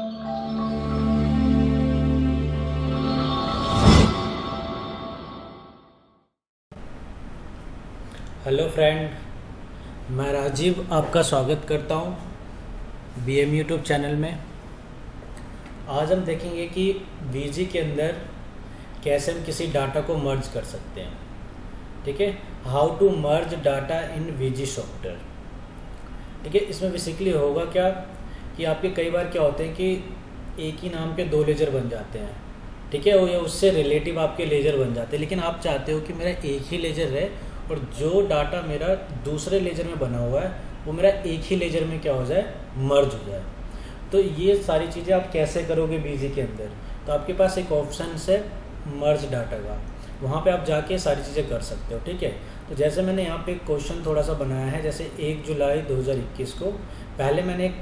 Hello friend, मैं राजीव आपका स्वागत करता हूँ बीएम यूट्यूब चैनल में। आज हम देखेंगे कि वीजी के अंदर कैसे हम किसी डाटा को मर्ज कर सकते हैं। ठीक है, how to merge data in VG software. ठीक है, इसमें बेसिकली होगा क्या कि आपके कई बार क्या होते हैं कि एक ही नाम के दो लेजर बन जाते हैं। ठीक है, या उससे रिलेटिव आपके लेजर बन जाते हैं, लेकिन आप चाहते हो कि मेरा एक ही लेजर है और जो डाटा मेरा दूसरे लेजर में बना हुआ है वो मेरा एक ही लेजर में क्या हो जाए, मर्ज हो जाए। तो ये सारी चीज़ें आप कैसे करोगे बीजी के अंदर। तो आपके पास एक ऑप्शन है मर्ज डाटा का, वहाँ पे आप जाके सारी चीज़ें कर सकते हो। ठीक है, तो जैसे मैंने यहाँ पे एक क्वेश्चन थोड़ा सा बनाया है, जैसे 1 जुलाई 2021 को पहले मैंने एक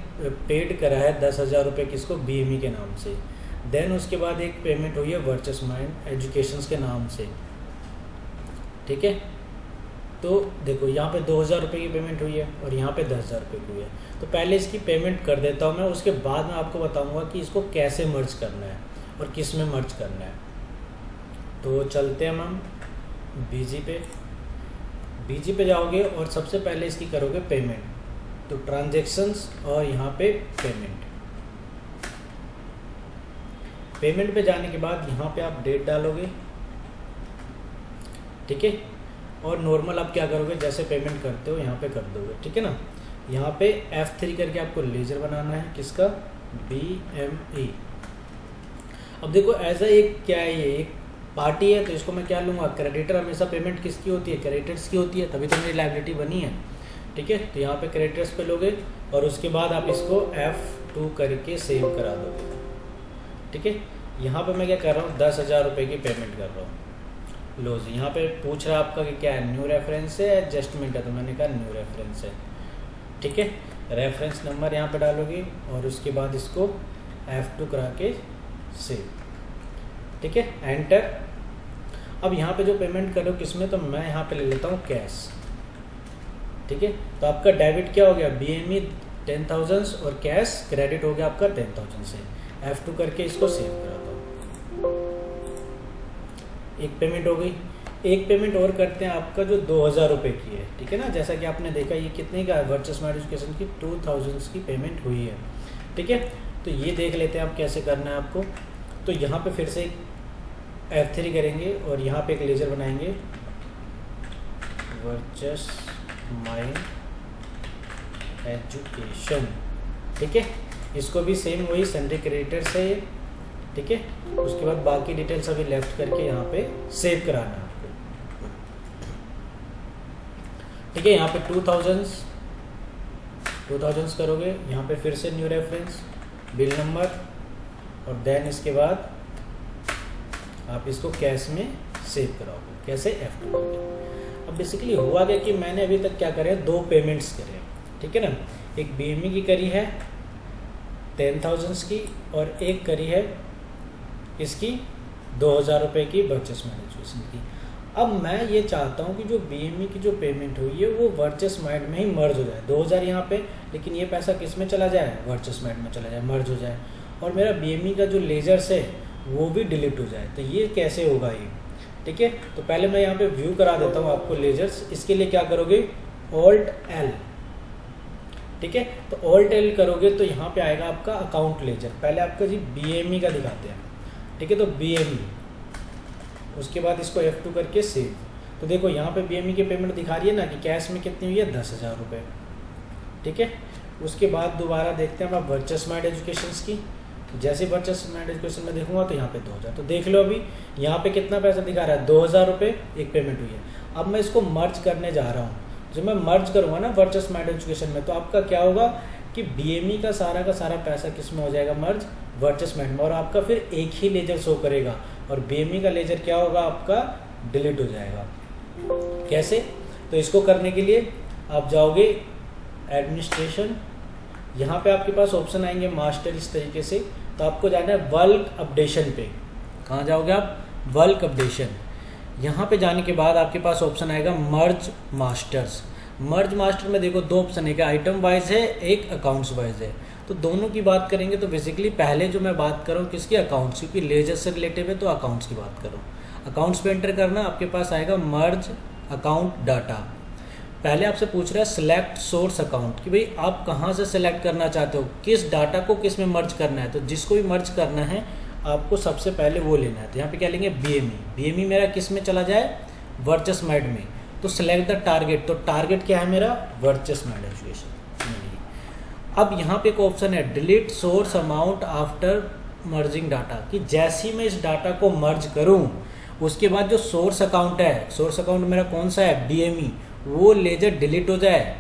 पेड करा है 10,000 रुपये किसको, BME के नाम से। देन उसके बाद एक पेमेंट हुई है वर्चस माइंड एजुकेशंस के नाम से। ठीक है, तो देखो यहाँ पे 2,000 रुपये की पेमेंट हुई है और यहाँ पे 10,000 रुपये की हुई है। तो पहले इसकी पेमेंट कर देता हूँ मैं, उसके बाद मैं आपको बताऊँगा कि इसको कैसे मर्ज करना है और किस में मर्ज करना है। तो चलते हैं हम बीजी पे जाओगे और सबसे पहले इसकी करोगे पेमेंट। तो ट्रांजेक्शन्स और यहाँ पे पेमेंट पे जाने के बाद यहाँ पे आप डेट डालोगे। ठीक है, और नॉर्मल आप क्या करोगे, जैसे पेमेंट करते हो यहाँ पे कर दोगे। ठीक है ना, यहाँ पे F3 करके आपको लेजर बनाना है, किसका, BME। अब देखो एज एक क्या है, ये एक पार्टी है, तो इसको मैं क्या लूँगा, क्रेडिटर। हमेशा पेमेंट किसकी होती है, क्रेडिटर्स की होती है, तभी तो मेरी लायबिलिटी बनी है। ठीक है, तो यहाँ पे क्रेडिटर्स पे लोगे और उसके बाद आप इसको F2 करके सेव करा दोगे। ठीक है, यहाँ पे मैं क्या कर रहा हूँ, 10,000 रुपये की पेमेंट कर रहा हूँ। लो जी, यहाँ पे पूछ रहा है आपका कि क्या है, न्यू रेफरेंस है, एडजस्टमेंट है, तो मैंने कहा न्यू रेफरेंस है। ठीक है, रेफरेंस नंबर यहाँ पे डालोगे और उसके बाद इसको F2 करा के सेव। ठीक है, एंटर। अब यहाँ पे जो पेमेंट करो किसमें, तो मैं यहाँ पे ले लेता हूँ कैश। ठीक है, तो आपका डेबिट क्या हो गया, BME 10,000 और कैश क्रेडिट हो गया आपका 10,000 से। F2 करके इसको सेव करा दो। एक पेमेंट हो गई। एक पेमेंट और करते हैं आपका जो 2,000 रुपये की है। ठीक है ना, जैसा कि आपने देखा ये कितने का है, वर्चस माइंड एजुकेशन की 2,000 की पेमेंट हुई है। ठीक है, तो ये देख लेते हैं आप कैसे करना है आपको। तो यहाँ पे फिर से F3 करेंगे और यहाँ पे एक लेजर बनाएंगे, वर्चस माइंड एजुकेशन। ठीक है, इसको भी सेम वही सेंट्री क्रेडिटर से। ठीक है, उसके बाद बाकी डिटेल्स अभी लेफ्ट करके यहाँ पे सेव कराना है आपको। ठीक है, यहाँ पे 2,000 करोगे, यहाँ पे फिर से न्यू रेफरेंस, बिल नंबर, और देन इसके बाद आप इसको कैश में सेव कराओगे। कैसे, F2 करके। अब बेसिकली हुआ क्या कि मैंने अभी तक क्या करे, 2 पेमेंट्स करे। ठीक है ना, एक BME की करी है 10,000 की और एक करी है इसकी 2,000 रुपये की वर्चस माइंड एजुकेशन की। अब मैं ये चाहता हूँ कि जो BME की जो पेमेंट हुई है वो वर्चस माइंड में ही मर्ज हो जाए। 2,000 यहाँ पे, लेकिन ये पैसा किस में चला जाए, वर्चस माइंड में चला जाए, मर्ज हो जाए, और मेरा BME का जो लेजर्स है वो भी डिलीट हो जाए। तो ये कैसे होगा ये। ठीक है, तो पहले मैं यहाँ पे व्यू करा देता हूँ आपको लेजर्स। इसके लिए क्या करोगे, Alt+L। ठीक है, तो Alt+L करोगे तो यहाँ पे आएगा आपका अकाउंट लेजर। पहले आपका जी BME का दिखाते हैं। ठीक है, तो BME, उसके बाद इसको F2 करके सेव। तो देखो यहाँ पे BME की पेमेंट दिखा रही है ना कि कैश में कितनी हुई है, 10,000 रुपये। ठीक है, उसके बाद दोबारा देखते हैं आप वर्चस माइंड एजुकेशन की। तो जैसे वर्चस माइंड एजुकेशन में देखूंगा तो यहाँ पे 2,000। तो देख लो अभी यहाँ पे कितना पैसा दिखा रहा है, 2,000 रुपये एक पेमेंट हुई है। अब मैं इसको मर्ज करने जा रहा हूँ। जब मैं मर्ज करूँगा ना वर्चस माइंड एजुकेशन में, तो आपका क्या होगा कि BME का सारा पैसा किस में हो जाएगा, मर्ज, वर्चस माइंड में, और आपका फिर एक ही लेजर शो करेगा और BME का लेजर क्या होगा, आपका डिलीट हो जाएगा। कैसे, तो इसको करने के लिए आप जाओगे एडमिनिस्ट्रेशन, यहाँ पे आपके पास ऑप्शन आएंगे मास्टर इस तरीके से। तो आपको जाना है बल्क अपडेशन पे। कहाँ जाओगे आप, बल्क अपडेशन। यहाँ पे जाने के बाद आपके पास ऑप्शन आएगा मर्ज मास्टर्स। मर्ज मास्टर में देखो 2 ऑप्शन है, एक आइटम वाइज है, एक अकाउंट्स वाइज है। तो दोनों की बात करेंगे तो बेसिकली पहले जो मैं बात कर रहा हूँ किसकी, अकाउंट्स, क्योंकि लेजर से रिलेटेड है तो अकाउंट्स की बात करो। अकाउंट्स पे एंटर करना, आपके पास आएगा मर्ज अकाउंट डाटा। पहले आपसे पूछ रहा है सिलेक्ट सोर्स अकाउंट, कि भाई आप कहाँ से सिलेक्ट करना चाहते हो, किस डाटा को किस में मर्ज करना है। तो जिसको भी मर्ज करना है आपको सबसे पहले वो लेना है। तो यहाँ पे क्या लेंगे, BME मेरा किस में चला जाए, वर्चस मैड में। तो सिलेक्ट द टारगेट, तो टारगेट क्या है मेरा, वर्चस मैड एजुकेशन। अब यहाँ पे एक ऑप्शन है delete source amount after merging data, कि जैसे ही मैं इस डाटा को मर्ज करूँ उसके बाद जो सोर्स अकाउंट है, सोर्स अकाउंट मेरा कौन सा है, BME, वो लेजर डिलीट हो जाए।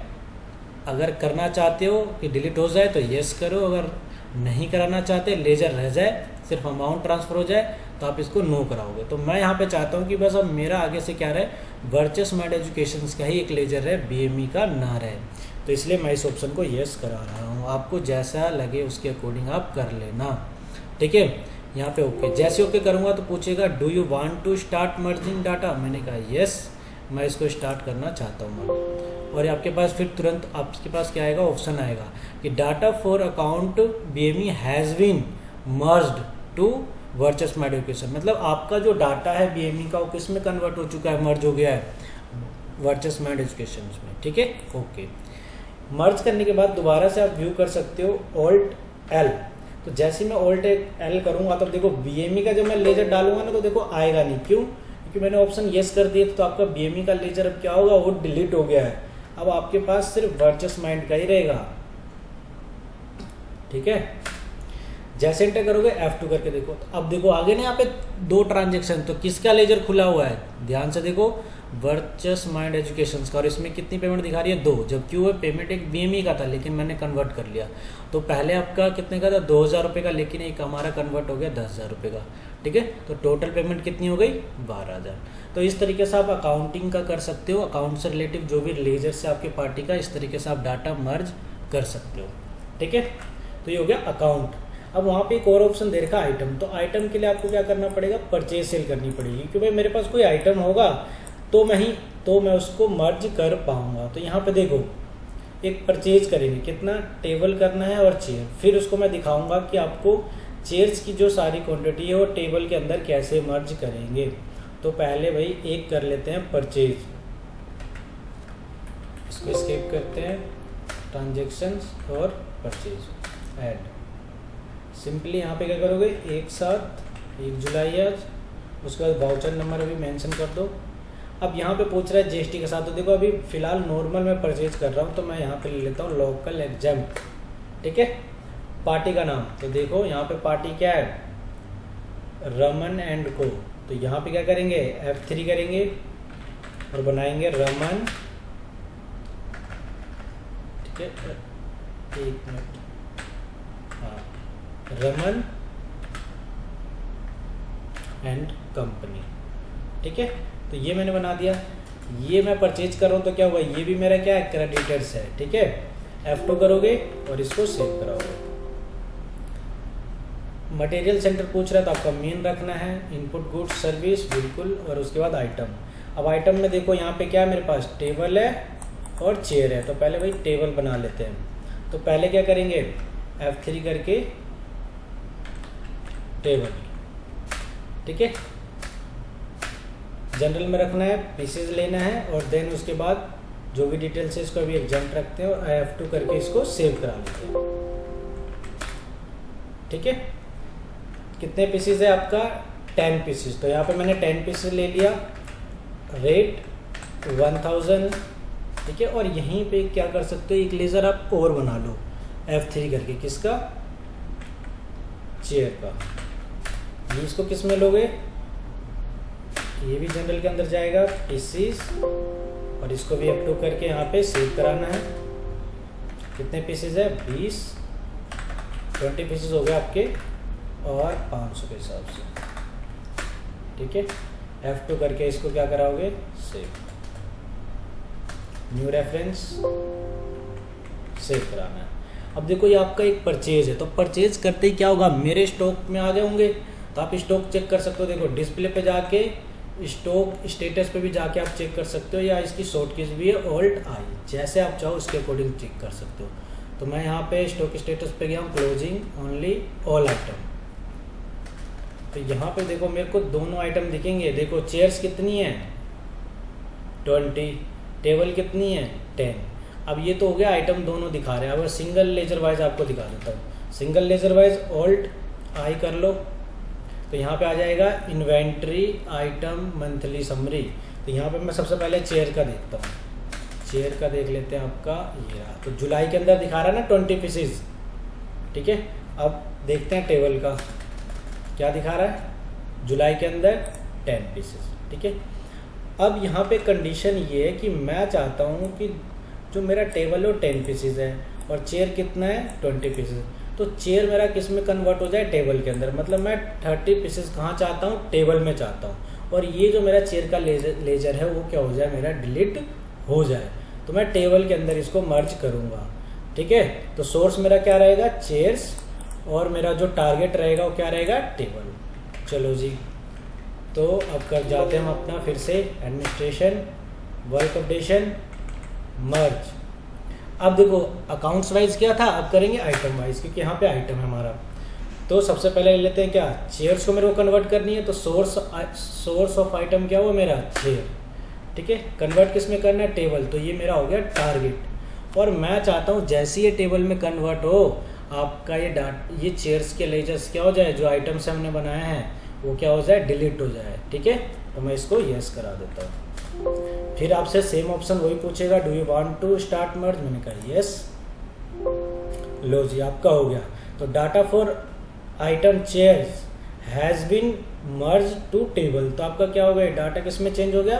अगर करना चाहते हो कि डिलीट हो जाए तो यस करो, अगर नहीं कराना चाहते लेजर रह जाए, सिर्फ अमाउंट ट्रांसफ़र हो जाए, तो आप इसको नो कराओगे। तो मैं यहाँ पे चाहता हूँ कि बस अब मेरा आगे से क्या रहे, वर्चस मैड एजुकेशन का ही एक लेजर रहे, BME का ना रहे। तो इसलिए मैं इस ऑप्शन को यस करा रहा हूँ। आपको जैसा लगे उसके अकॉर्डिंग आप कर लेना, ठीक है। यहाँ पे ओके, जैसे ओके करूँगा तो पूछेगा do you want to start merging data. मैंने कहा यस, मैं इसको स्टार्ट करना चाहता हूँ। और आपके पास फिर तुरंत आपके पास क्या आएगा, ऑप्शन आएगा कि data for account BME has been merged to virtues mad education. मतलब आपका जो डाटा है BME का वो किस में कन्वर्ट हो चुका है, मर्ज हो गया है वर्चस मैड एजुकेशन में, ठीक है। ओके, मर्ज करने के बाद दोबारा से आप व्यू कर सकते हो Alt+L। तो जैसे ही मैं Alt+L करूँगा तब देखो BME का जब मैं लेजर डालूंगा ना तो देखो आएगा नहीं, क्यों, क्योंकि मैंने ऑप्शन यस कर दिया। तो आपका BME का लेजर अब क्या होगा, वो डिलीट हो गया है। अब आपके पास सिर्फ वर्चस माइंड का ही रहेगा, ठीक है। जैसे एंटर करोगे F2 करके देखो, तो अब देखो आगे ना यहाँ पे 2 ट्रांजेक्शन, तो किसका लेजर खुला हुआ है, ध्यान से देखो, वर्चस माइंड एजुकेशन का। और इसमें कितनी पेमेंट दिखा रही है, 2, जबकि वो पेमेंट एक BME का था लेकिन मैंने कन्वर्ट कर लिया। तो पहले आपका कितने का था, 2000 रुपये का, लेकिन एक हमारा कन्वर्ट हो गया 10,000 रुपये का, ठीक है। तो टोटल पेमेंट कितनी हो गई, 12,000। तो इस तरीके से आप अकाउंटिंग का कर सकते हो, अकाउंट से रिलेटिव जो भी लेजर से आपके पार्टी का, इस तरीके से आप डाटा मर्ज कर सकते हो, ठीक है। तो ये हो गया अकाउंट। अब वहाँ पे एक और ऑप्शन दे रखा आइटम। तो आइटम के लिए आपको क्या करना पड़ेगा, परचेज सेल करनी पड़ेगी, क्योंकि भाई मेरे पास कोई आइटम होगा तो मैं उसको मर्ज कर पाऊँगा। तो यहाँ पे देखो एक परचेज करेंगे, कितना, टेबल करना है और चेयर। फिर उसको मैं दिखाऊंगा कि आपको चेयर्स की जो सारी क्वांटिटी है वो टेबल के अंदर कैसे मर्ज करेंगे। तो पहले भाई एक कर लेते हैं परचेज, इसको स्किप करते हैं, ट्रांजेक्शन्स और परचेज ऐड। सिंपली यहाँ पे क्या करोगे, एक साथ 1 जुलाई आज, उसके बाद वाउचर नंबर अभी मेंशन कर दो। अब यहाँ पे पूछ रहा है GST के साथ, तो देखो अभी फिलहाल नॉर्मल मैं परचेज कर रहा हूँ, तो मैं यहाँ पे ले लेता हूँ लोकल एग्जाम्प्ट, ठीक है। पार्टी का नाम, तो देखो यहाँ पे पार्टी क्या है, रमन एंड को। तो यहाँ पे क्या करेंगे, F3 करेंगे और बनाएंगे रमन, ठीक है, 1 मिनट, हाँ, रमन एंड कंपनी, ठीक है। तो ये मैंने बना दिया। ये मैं परचेज कर रहा हूँ तो क्या हुआ, ये भी मेरा क्या है, क्रेडिटर्स है, ठीक है। F2 करोगे और इसको सेव कराओगे। मटेरियल सेंटर पूछ रहा है तो आपका मेन रखना है, इनपुट गुड्स सर्विस, बिल्कुल, और उसके बाद आइटम। अब आइटम में देखो यहाँ पे क्या है, मेरे पास टेबल है और चेयर है। तो पहले भाई टेबल बना लेते हैं। तो पहले क्या करेंगे, F3 करके टेबल, ठीक है। जनरल में रखना है, पीसेज लेना है, और देन उसके बाद जो भी डिटेल्स है इसको अभी एग्जाम्प्ट रखते हैं और F2 करके इसको सेव करा लेते हैं, ठीक है। कितने पीसेज है आपका, 10 पीसेज। तो यहाँ पे मैंने 10 पीसेज ले लिया, रेट 1000, ठीक है। और यहीं पे क्या कर सकते हो, एक लेज़र आप और बना लो F3 करके, किसका, चेयर का। ये इसको किस में लोगे, ये भी जनरल के अंदर जाएगा, पीसीस, और इसको भी F2 करके यहाँ पे सेव कराना है। कितने पीसेज है, 20 पीसेज हो गए आपके, और 500 के हिसाब से, ठीक है। F2 करके इसको क्या कराओगे, सेव, न्यू रेफरेंस, सेव कराना है। अब देखो ये आपका एक परचेज है, तो परचेज करते ही क्या होगा, मेरे स्टॉक में आ गए होंगे। तो आप स्टॉक चेक कर सकते हो, देखो डिस्प्ले पे जाके स्टॉक स्टेटस पे भी जाके आप चेक कर सकते हो, या इसकी शॉर्ट कीज भी है Alt+I, जैसे आप चाहो उसके अकॉर्डिंग चेक कर सकते हो। तो मैं यहाँ पे स्टॉक स्टेटस पे गया हूँ, क्लोजिंग ओनली ऑल आइटम। तो यहाँ पे देखो मेरे को दोनों आइटम दिखेंगे। देखो चेयर्स कितनी है 20, टेबल कितनी है 10। अब ये तो हो गया आइटम दोनों दिखा रहे हैं। अब सिंगल लेजर वाइज आपको दिखा देता हूँ। Single ledger wise alt I कर लो, तो यहाँ पे आ जाएगा इन्वेंट्री आइटम मंथली समरी। तो यहाँ पे मैं सबसे पहले चेयर का देखता हूँ। चेयर का देख लेते हैं आपका ये रहा। तो जुलाई के अंदर दिखा रहा है ना 20 पीसेज, ठीक है। अब देखते हैं टेबल का क्या दिखा रहा है, जुलाई के अंदर 10 पीसेज, ठीक है। अब यहाँ पे कंडीशन ये है कि मैं चाहता हूँ कि जो मेरा टेबल है वो 10 पीसेज है और चेयर कितना है 20 पीसेज। तो चेयर मेरा किस में कन्वर्ट हो जाए, टेबल के अंदर। मतलब मैं 30 पीसेज कहाँ चाहता हूँ, टेबल में चाहता हूँ। और ये जो मेरा चेयर का लेजर है वो क्या हो जाए, मेरा डिलीट हो जाए। तो मैं टेबल के अंदर इसको मर्ज करूँगा, ठीक है। तो सोर्स मेरा क्या रहेगा, चेयर्स, और मेरा जो टारगेट रहेगा वो क्या रहेगा, टेबल। चलो जी, तो अब कर जाते हैं हम अपना फिर से एडमिनिस्ट्रेशन, वर्क अपडेशन, मर्ज। अब देखो अकाउंट्स वाइज क्या था, अब करेंगे आइटम वाइज, क्योंकि यहाँ पे आइटम है हमारा। तो सबसे पहले लेते हैं क्या, चेयर्स को मेरे को कन्वर्ट करनी है। तो सोर्स ऑफ आइटम क्या हुआ मेरा, चेयर, ठीक है। कन्वर्ट किस में करना है, टेबल। तो ये मेरा हो गया टारगेट। और मैं चाहता हूँ जैसे ये टेबल में कन्वर्ट हो आपका ये चेयर्स के लेजर्स क्या हो जाए, जो आइटम्स हमने बनाए हैं वो क्या हो जाए, डिलीट हो जाए, ठीक है। तो मैं इसको यस करा देता हूँ। फिर आपसे सेम ऑप्शन वही पूछेगा, do you want to start merge. मैंने कहा यस। लो जी, आपका हो गया। तो data for item chairs has been merge to table. तो आपका क्या हो गया, डाटा किस में चेंज हो गया,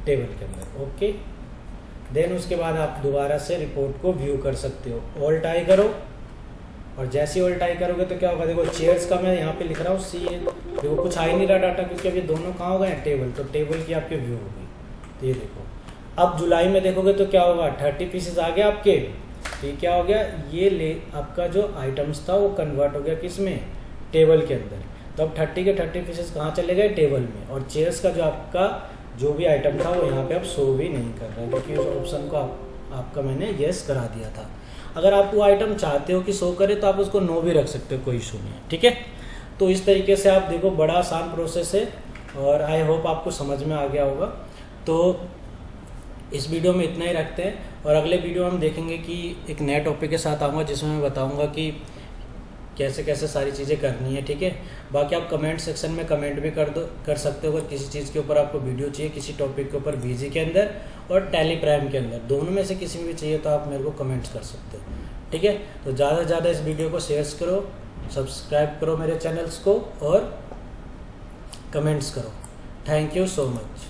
टेबल के अंदर, ओके। देन उसके बाद आप दोबारा से रिपोर्ट को व्यू कर सकते हो। ऑल्ट आई करो, और जैसे ही ऑल्ट आई करोगे तो क्या होगा, देखो चेयर्स का मैं यहाँ पे लिख रहा हूँ सी, देखो कुछ आ ही नहीं रहा डाटा, क्योंकि अभी दोनों कहाँ हो गए, टेबल। तो टेबल की आपकी व्यू होगी। तो ये देखो, अब जुलाई में देखोगे तो क्या होगा, 30 पीसेज आ गए आपके। तो ये क्या हो गया, ये आपका जो आइटम्स था वो कन्वर्ट हो गया किस में, टेबल के अंदर। तो अब 30 के 30 पीसेज कहाँ चले गए, टेबल में। और चेयर्स का जो आपका जो भी आइटम था वो यहाँ पे अब शो भी नहीं कर रहा है, क्योंकि उस ऑप्शन को आपका मैंने यस करा दिया था। अगर आप वो आइटम चाहते हो कि शो करे तो आप उसको नो भी रख सकते हो, कोई इशू नहीं है, ठीक है। तो इस तरीके से आप देखो, बड़ा आसान प्रोसेस है और आई होप आपको समझ में आ गया होगा। तो इस वीडियो में इतना ही रखते हैं, और अगले वीडियो हम देखेंगे कि एक नए टॉपिक के साथ आऊँगा जिसमें मैं बताऊँगा कि कैसे कैसे सारी चीज़ें करनी है, ठीक है। बाकी आप कमेंट सेक्शन में कमेंट भी कर सकते हो, अगर किसी चीज़ के ऊपर आपको वीडियो चाहिए, किसी टॉपिक के ऊपर बीजी के अंदर और टैली प्राइम के अंदर, दोनों में से किसी में भी चाहिए तो आप मेरे को कमेंट्स कर सकते हो, ठीक है। तो ज़्यादा से ज़्यादा इस वीडियो को शेयर करो, सब्सक्राइब करो मेरे चैनल्स को और कमेंट्स करो। Thank you so much.